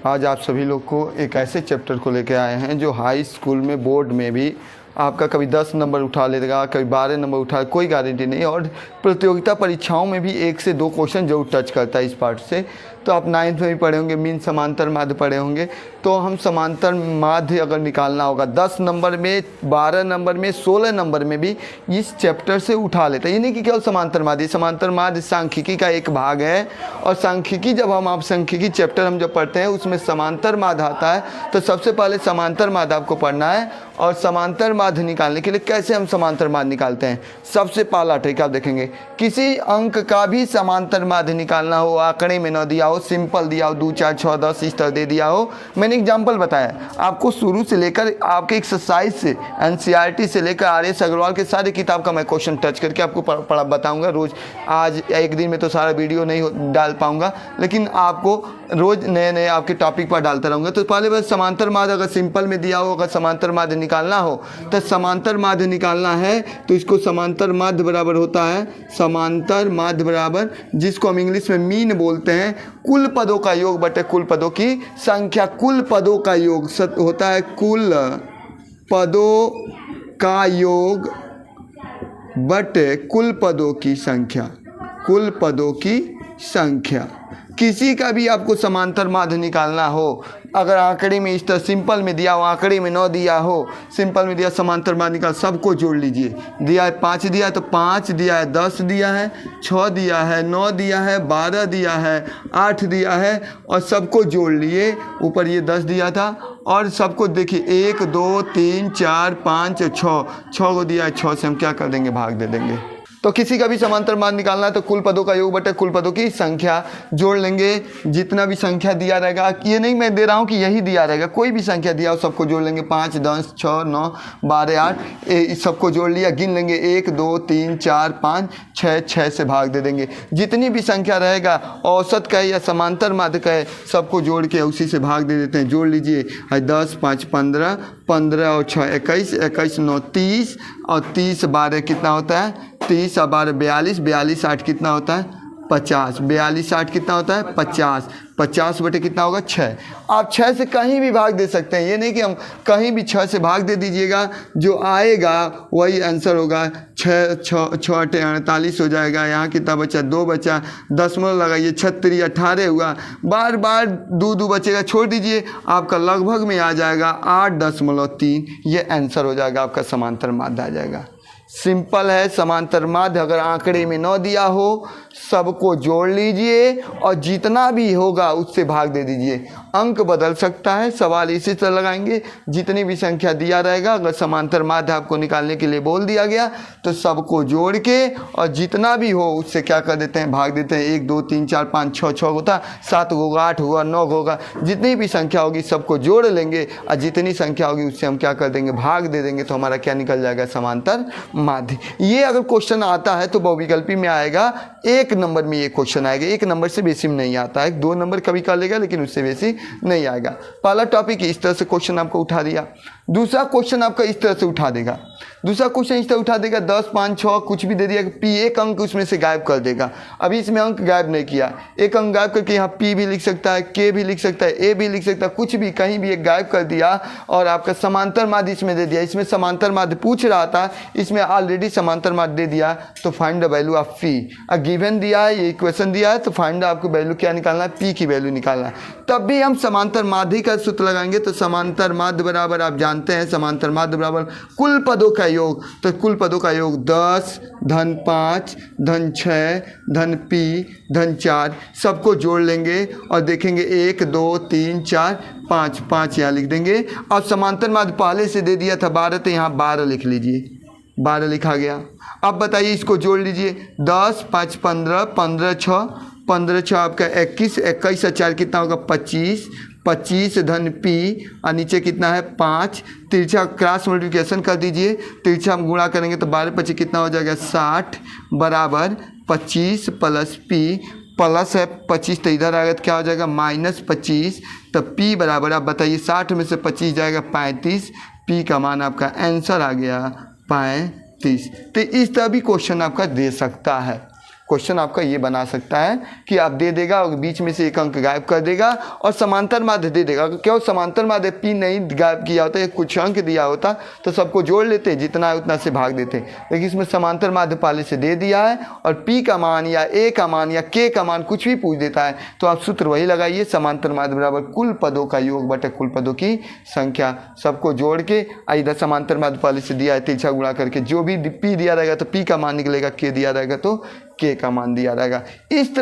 आज आप सभी लोग को एक ऐसे चैप्टर को लेकर आए हैं जो हाई स्कूल में बोर्ड में भी आपका कभी 10 नंबर उठा लेगा, कभी 12 नंबर उठा, कोई गारंटी नहीं। और प्रतियोगिता परीक्षाओं में भी 1 से 2 क्वेश्चन जरूर टच करता है इस पार्ट से। तो आप 9th में भी पढ़े होंगे, मीन समांतर माध्य पढ़े होंगे। तो हम समांतर माध्य अगर निकालना होगा 10 नंबर में, 12 नंबर में, 16 नंबर में भी इस चैप्टर से उठा लेते हैं। ये नहीं कि केवल समांतर माध्य सांख्यिकी का एक भाग है। और सांख्यिकी जब हम आप सांख्यिकी चैप्टर हम जब पढ़ते हैं उसमें समांतर माध्य आता है, तो सबसे पहले समांतर माध्य आपको पढ़ना है। और समांतर माध्य निकालने के लिए कैसे हम समांतर माध्य निकालते हैं, सबसे पहला ट्रिक आप देखेंगे। किसी अंक का भी समांतर माध्य निकालना हो, आंकड़े में न दिया हो, सिंपल दिया हो, 2, 4, 6, 10 इस तरह दे दिया हो। मैंने एग्जाम्पल बताया आपको शुरू से लेकर आपके एक्सरसाइज से, एनसीईआरटी से लेकर आर.एस. अग्रवाल के सारे किताब का मैं क्वेश्चन टच करके आपको पढ़ा बताऊंगा रोज़। आज एक दिन में तो सारा वीडियो नहीं डाल पाऊंगा, लेकिन आपको रोज़ नए नए आपके टॉपिक पर डालता रहूँगा। तो पहले बस समांतर माध्य अगर सिंपल में दिया हो, अगर समांतर माध्य निकालना हो तो समांतर माध्य निकालना है तो इसको समांतर माध्य बराबर होता है, समांतर माध्य बराबर जिसको हम इंग्लिश में मीन बोलते हैं, कुल पदों का योग बटे कुल पदों की संख्या। कुल पदों का योग होता है कुल पदों का योग बटे कुल पदों की संख्या, कुल पदों की संख्या। किसी का भी आपको समांतर माध्य निकालना हो, अगर आंकड़े में इस तरह सिंपल में दिया हो, आंकड़े में 9 दिया हो, सिंपल में दिया समांतर माध्य निकाल, सबको जोड़ लीजिए। दिया है 5 दिया है तो 5 दिया है, 10 दिया है, 6 दिया है, 9 दिया है, 12 दिया है, 8 दिया है और सबको जोड़ लिए। ऊपर ये 10 दिया था और सबको देखिए 1, 2, 3, 4, 5, 6 को दिया है। 6 से हम क्या कर देंगे, भाग दे देंगे। तो किसी का भी समांतर माध्य निकालना है तो कुल पदों का योग बटे कुल पदों की संख्या जोड़ लेंगे। जितना भी संख्या दिया रहेगा, ये नहीं मैं दे रहा हूँ कि यही दिया रहेगा, कोई भी संख्या दिया हो सबको जोड़ लेंगे। 5, 10, 6, 9, 12, 8 सबको जोड़ लिया। गिन लेंगे 1, 2, 3, 4, 5, 6 से भाग दे देंगे। जितनी भी संख्या रहेगा, औसत का या समांतर माध्य का है, सबको जोड़ के उसी से भाग दे देते हैं। जोड़ लीजिए 10, 5, 15, 15 और 6 21, 21, 9 30 और 30, 12 कितना होता है 30 और 12 42, 42 8 कितना होता है 50, 42 8 कितना होता है 50, 50 बटे कितना होगा 6। आप 6 से कहीं भी भाग दे सकते हैं, ये नहीं कि हम कहीं भी 6 से भाग दे दीजिएगा, जो आएगा वही आंसर होगा। 6 8 48 हो जाएगा। यहाँ कितना बचा 2 बचा, दशमलव लगाइए 36 18 हुआ। बार बार 2 बचेगा, छोड़ दीजिए, आपका लगभग में आ जाएगा 8.3। ये आंसर हो जाएगा, आपका समांतर माध्य आ जाएगा। सिंपल है समांतर माध्य। अगर आंकड़े में 9 दिया हो सबको जोड़ लीजिए और जितना भी होगा उससे भाग दे दीजिए। अंक बदल सकता है, सवाल इसी तरह लगाएंगे। जितनी भी संख्या दिया रहेगा, अगर समांतर माध्य आपको निकालने के लिए बोल दिया गया तो सबको जोड़ के और जितना भी हो उससे क्या कर देते हैं, भाग देते हैं। 1 2 3 4 5 6 होता, 7 होगा, 8 होगा, 9 होगा, जितनी भी संख्या होगी सबको जोड़ लेंगे और जितनी संख्या होगी उससे हम क्या कर देंगे, भाग दे देंगे। तो हमारा क्या निकल जाएगा, समांतर माध्य। ये अगर क्वेश्चन आता है तो बहुविकल्पी में आएगा, 1 नंबर में ये क्वेश्चन आएगा। 1 नंबर से बेसी में नहीं आता है, 2 नंबर कभी कर लेगा लेकिन उससे बेसी नहीं आएगा। पहला टॉपिक इस तरह से क्वेश्चन आपको उठा दिया। दूसरा क्वेश्चन आपका इस तरह से उठा देगा, दूसरा क्वेश्चन इस तरह उठा देगा 10 5 6 कुछ भी दे दिया, पी एक अंक उसमें से गायब कर देगा। अभी इसमें अंक गायब नहीं किया, एक अंक गायब करके यहाँ पी भी लिख सकता है, के भी लिख सकता है, ए भी लिख सकता है, कुछ भी कहीं भी एक गायब कर दिया और आपका समांतर माध्य इसमें दे दिया। इसमें समांतर माध्य पूछ रहा था, इसमें ऑलरेडी समांतर माध्य दे दिया। तो find the value of P. Given दिया है, ये इक्वेशन दिया है, तो फाइंड आपको वैल्यू क्या निकालना है, पी की वैल्यू निकालना है। तब भी हम समांतर माध्य का सूत्र लगाएंगे। तो समांतर माध्य बराबर आप जानते हैं, समांतर माध्य बराबर कुल पदों का योग। तो कुल पदों का योग 10 धन 5 धन 6 धन पी धन 4 सबको जोड़ लेंगे और देखेंगे 1 2 3 4 5 यहाँ लिख देंगे। और समांतर माध्य पहले से दे दिया था 12, तो यहाँ 12 लिख लीजिए, 12 लिखा गया। अब बताइए इसको जोड़ लीजिए, 10 5 15, 15 6 आपका 21, 21 और 4 कितना होगा 25, 25 धन पी और नीचे कितना है 5। तिरछा क्रॉस मल्टीप्लिकेशन कर दीजिए, तिरछा हम गुणा करेंगे तो 12 25 कितना हो जाएगा 60 बराबर 25 प्लस पी, प्लस है 25 तो इधर आएगा तो क्या हो जाएगा -25। तो पी बराबर आप बताइए 60 में से 25 जाएगा 35, पी का मान आपका आंसर आ गया 35। तो इस तरह भी क्वेश्चन आपका दे सकता है। क्वेश्चन आपका ये बना सकता है कि आप दे देगा और बीच में से एक अंक गायब कर देगा और समांतर माध्य दे देगा। क्यों समांतर माध्य पी नहीं गायब किया होता, कुछ अंक दिया होता तो सबको जोड़ लेते, जितना है उतना से भाग देते, लेकिन इसमें समांतर माध्य पहले से दे दिया है और पी का मान या ए का मान या के का मान कुछ भी पूछ देता है तो आप सूत्र वही लगाइए, समांतर माध्य बराबर कुल पदों का योग बटे कुल पदों की संख्या। सबको जोड़ के इधर समांतर माध्य पहले से दिया है तिरछा गुणा करके, जो भी पी दिया रहेगा तो पी का मान निकलेगा, के दिया रहेगा तो के का मान दिया रहेगा। इस तरह